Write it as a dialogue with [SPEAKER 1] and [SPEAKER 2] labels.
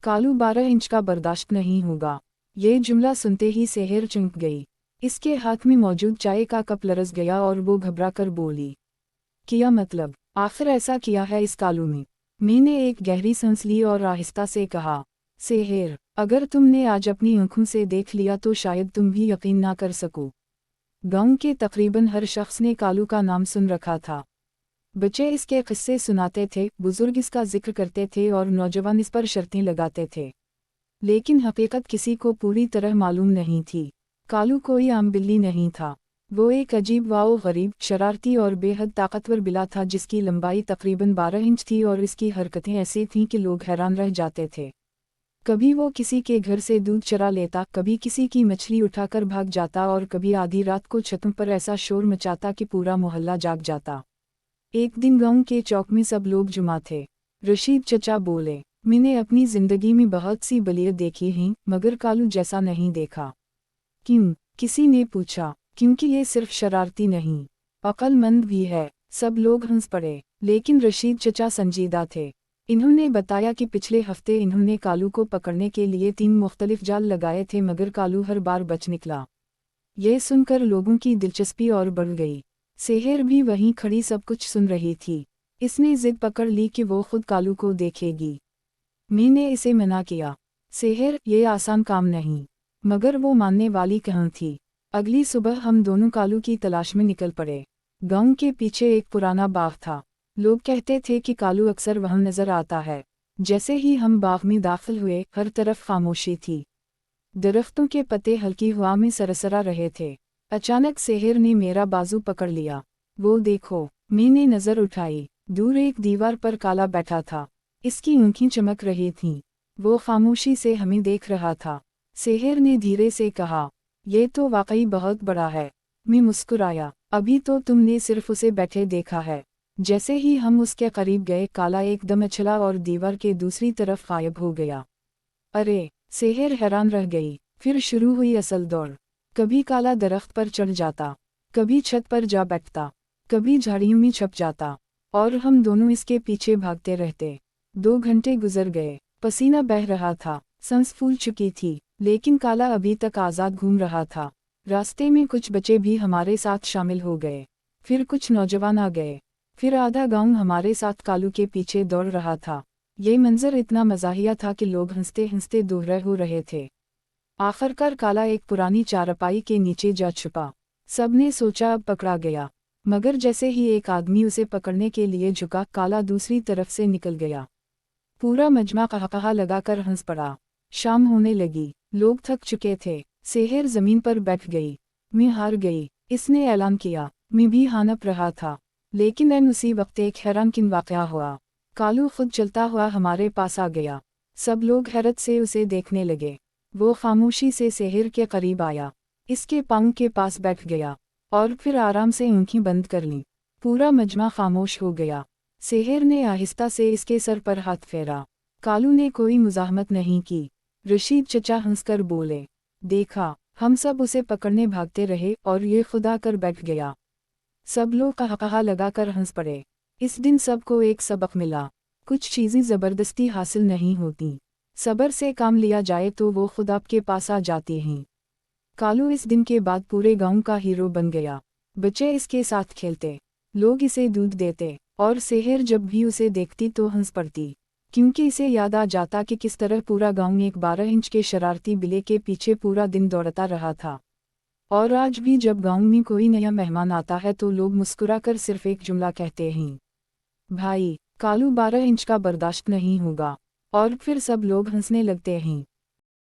[SPEAKER 1] Kalu 12 inch का बर्दाश्त नहीं होगा। ये जुमला सुनते ही सेहर चौंक गई। इसके हाथ में मौजूद चाय का कप लरस गया और वो घबराकर बोली, क्या मतलब? आखिर ऐसा किया है इस कालू ने? मैंने एक गहरी सांस ली और आहिस्ता से कहा, सेहर, अगर तुमने आज अपनी आंखों से देख लिया तो शायद तुम भी यकीन ना कर सको। गांव के तकरीबन हर शख्स ने कालू का नाम सुन रखा था। बच्चे इसके किस्से सुनाते थे, बुजुर्ग इसका जिक्र करते थे और नौजवान इस पर शर्तें लगाते थे। लेकिन हकीकत किसी को पूरी तरह मालूम नहीं थी। कालू कोई आम बिल्ली नहीं था। वो एक अजीब वाओ गरीब, शरारती और बेहद ताकतवर बिल्ला था जिसकी लंबाई तकरीबन 12 इंच थी और इसकी हरकतें ऐसी थीं कि लोग हैरान रह जाते थे। कभी वो किसी के घर से दूध चरा लेता, कभी किसी की मछली उठाकर भाग जाता और कभी आधी रात को छतों पर ऐसा शोर मचाता कि पूरा मोहल्ला जाग जाता। एक दिन गांव के चौक में सब लोग जुमा थे। रशीद चचा बोले, मैंने अपनी जिंदगी में बहुत सी बलियाँ देखी हैं मगर कालू जैसा नहीं देखा। क्यों? किसी ने पूछा। क्योंकि ये सिर्फ शरारती नहीं, अक्लमंद भी है। सब लोग हंस पड़े, लेकिन रशीद चचा संजीदा थे। इन्होंने बताया कि पिछले हफ्ते इन्होंने कालू को पकड़ने के लिए 3 मुख्तलिफ जाल लगाए थे मगर कालू हर बार बच निकला। ये सुनकर लोगों की दिलचस्पी और बढ़ गई। सेहर भी वहीं खड़ी सब कुछ सुन रही थी। इसने जिद पकड़ ली कि वो खुद कालू को देखेगी। मैंने इसे मना किया, सेहर, ये आसान काम नहीं। मगर वो मानने वाली कहाँ थी। अगली सुबह हम दोनों कालू की तलाश में निकल पड़े। गांव के पीछे एक पुराना बाग था। लोग कहते थे कि कालू अक्सर वहां नजर आता है। जैसे ही हम बाग में दाखिल हुए, हर तरफ खामोशी थी। दरख्तों के पत्ते हल्की हवा में सरसरा रहे थे। अचानक सेहर ने मेरा बाजू पकड़ लिया। वो देखो, मैंने नजर उठाई। दूर एक दीवार पर काला बैठा था। इसकी आंखें चमक रही थीं। वो खामोशी से हमें देख रहा था। सेहर ने धीरे से कहा, ये तो वाकई बहुत बड़ा है। मैं मुस्कुराया। अभी तो तुमने सिर्फ उसे बैठे देखा है। जैसे ही हम उसके करीब गए, काला एकदम उछला और दीवार के दूसरी तरफ गायब हो गया। अरे! सेहर हैरान रह गई। फिर शुरू हुई असल दौड़। कभी काला दरख्त पर चढ़ जाता, कभी छत पर जा बैठता, कभी झाड़ियों में छुप जाता, और हम दोनों इसके पीछे भागते रहते। 2 घंटे गुजर गए। पसीना बह रहा था, सांस फूल चुकी थी, लेकिन काला अभी तक आज़ाद घूम रहा था। रास्ते में कुछ बच्चे भी हमारे साथ शामिल हो गए। फिर कुछ नौजवान आ गए। फिर आधा गांव हमारे साथ कालू के पीछे दौड़ रहा था। ये मंजर इतना मज़ाहिया था कि लोग हंसते हंसते दूर हो रहे थे। आखिरकार काला एक पुरानी चारपाई के नीचे जा छुपा। सबने सोचा अब पकड़ा गया, मगर जैसे ही एक आदमी उसे पकड़ने के लिए झुका, काला दूसरी तरफ से निकल गया। पूरा मजमा कहा लगाकर हंस पड़ा। शाम होने लगी। लोग थक चुके थे। सेहर जमीन पर बैठ गई। मैं हार गई, इसने ऐलान किया। मैं भी हानप रहा था, लेकिन एन उसी वक्त एक हैरानकुन वाक़या हुआ। कालू खुद चलता हुआ हमारे पास आ गया। सब लोग हैरत से उसे देखने लगे। वो खामोशी से सेहर के करीब आया, इसके पाँव के पास बैठ गया और फिर आराम से आंखें बंद कर लीं। पूरा मजमा खामोश हो गया। सेहर ने आहिस्ता से इसके सर पर हाथ फेरा। कालू ने कोई मुज़ाहमत नहीं की। रशीद चचा हंसकर बोले, देखा, हम सब उसे पकड़ने भागते रहे और ये खुदा कर बैठ गया। सब लोग कहा लगाकर हंस पड़े। इस दिन सबको एक सबक मिला। कुछ चीज़ें ज़बरदस्ती हासिल नहीं होती। सब्र से काम लिया जाए तो वो खुद आपके पास आ जाती हैं। कालू इस दिन के बाद पूरे गांव का हीरो बन गया। बच्चे इसके साथ खेलते, लोग इसे दूध देते, और सेहर जब भी उसे देखती तो हंस पड़ती, क्योंकि इसे याद आ जाता कि किस तरह पूरा गांव एक 12 इंच के शरारती बिल्ले के पीछे पूरा दिन दौड़ता रहा था। और आज भी जब गांव में कोई नया मेहमान आता है तो लोग मुस्कुराकर सिर्फ एक जुमला कहते हैं, भाई, कालू 12 इंच का बर्दाश्त नहीं होगा। और फिर सब लोग हंसने लगते हैं।